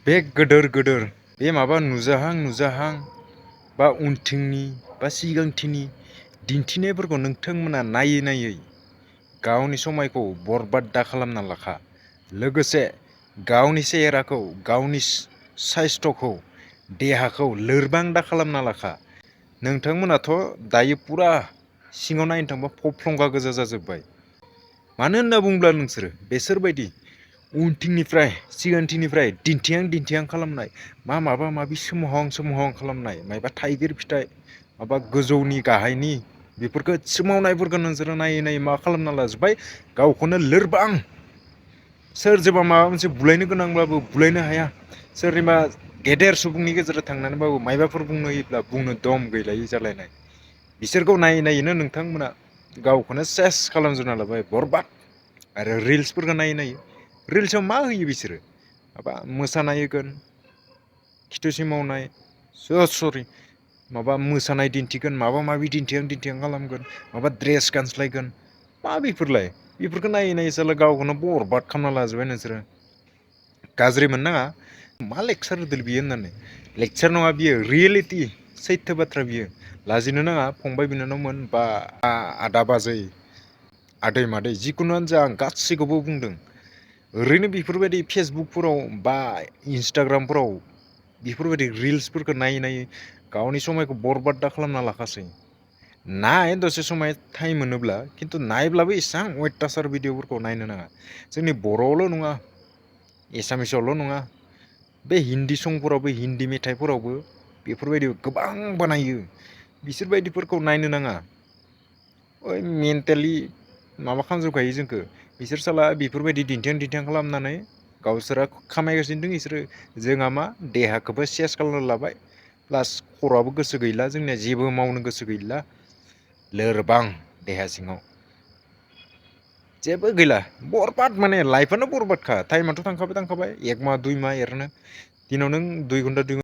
बे गोदोर गोदोर बे माबा नुजाहां नुजाहां बा उनथिंनि बा सिगांथिंनि दिन्थिनायफोरखौ नोंथांमोना नायै नायै गावनि समायखौ बरबाद दा खालामना लाखा। लोगोसे गावनि सेहेराखौ, गावनि साइस्थ'खौ, देहाखौ लोरबां दा खालामना लाखा। नोंथांमोनाथ' दायो पुरा सिङाव नायनो थांबा फफ्लंगा गोजा जाजोब्बाय। मानो होनना बुङोब्ला नोंसोरो बेसोरबायदि उनथिंनिफ्राय सिगांथिंनिफ्राय दिन्थिहां खालामनाय माबा माबि सोमोहां खालामनाय, मायबा थाइगिर फिथाइ, माबा गोजौनि गाहायनि बेफोरखौ सोमावनायफोरखौ नोंसोरो नायै नायै मा खालामना लाजोब्बाय, गावखौनो लोरबां, सोरजोंबा माबा मोनसे बुलायनो गोनांब्लाबो बुलायनो हाया, सोरनिबा गेदेर सुबुंनि गेजेराव थांनानैबाबो मायबाफोर बुंनो होयोब्ला बुंनो दम गैलायै जालायनाय। बिसोरखौ नायै नायैनो नोंथांमोना गावखौनो सेस खालामजोबना लाबाय, बरबाद। आरो रिल्सफोरखौ नायै नायै, रिल्सआव मा होयो बिसोरो? माबा मोसानाय होगोन, खिथु सिमावनाय, माबा मोसानाय दिन्थिगोन, माबा माबि दिन्थिहां खालामगोन, माबा ड्रेस गानस्लायगोन। मा बेफोरलाय? बेफोरखौ नायै नायै साला गावखौनो बरबाद खालामना लाजोब्बाय नोंसोरो। गाज्रि मोननाङा, मा लेक्सार होदों बियो होननानै। लेक्सार नङा बियो, रियेलिटि, सैथो बाथ्रा बियो। लाजिनो नाङा फंबाय बिनानावमोन बा आदा बाजै, आदै मादै, जिखुनुआनो जा आं गासैखौबो बुंदों। ओरैनो बेफोरबायदि फेसबुकफोराव बा इन्सटाग्रामफोराव बेफोरबायदि रिल्सफोरखौ नायै नायै गावनि समायखौ बरबाद दा खालामना लाखासै। नाय दसे समाय टाइम मोनोब्ला, खिन्थु नायब्लाबो एसां अयथासार भिडिअफोरखौ नायनो नाङा। जोंनि बर'आवल' नङा, एसामिसावल' नङा, बे हिन्दी संफोरावबो, हिन्दी मेथाइफोरावबो बेफोरबायदि गोबां बानायो। बिसोरबायदिफोरखौ नायनो नाङा। ओइ मेन्टेलि माबा खालामजोबखायो जोंखौ। बिसोर साला बेफोरबायदि दिन्थिहां खालामनानै गावसोरा खामायगासिनो दं। बिसोरो, जोंहा मा देहाखौबो सेस खालामना लाबाय, प्लास खर'आबो गोसो गैला, जोंनिया जेबो मावनो गोसो गैला, लोरबां देहा सिङाव जेबो गैला, बरबाद माने लाइफआनो बरबादखा। टाइमाथ' थांखाबाय 1 माह 2 माह एरनो, दिनाव नों 2 घन्टा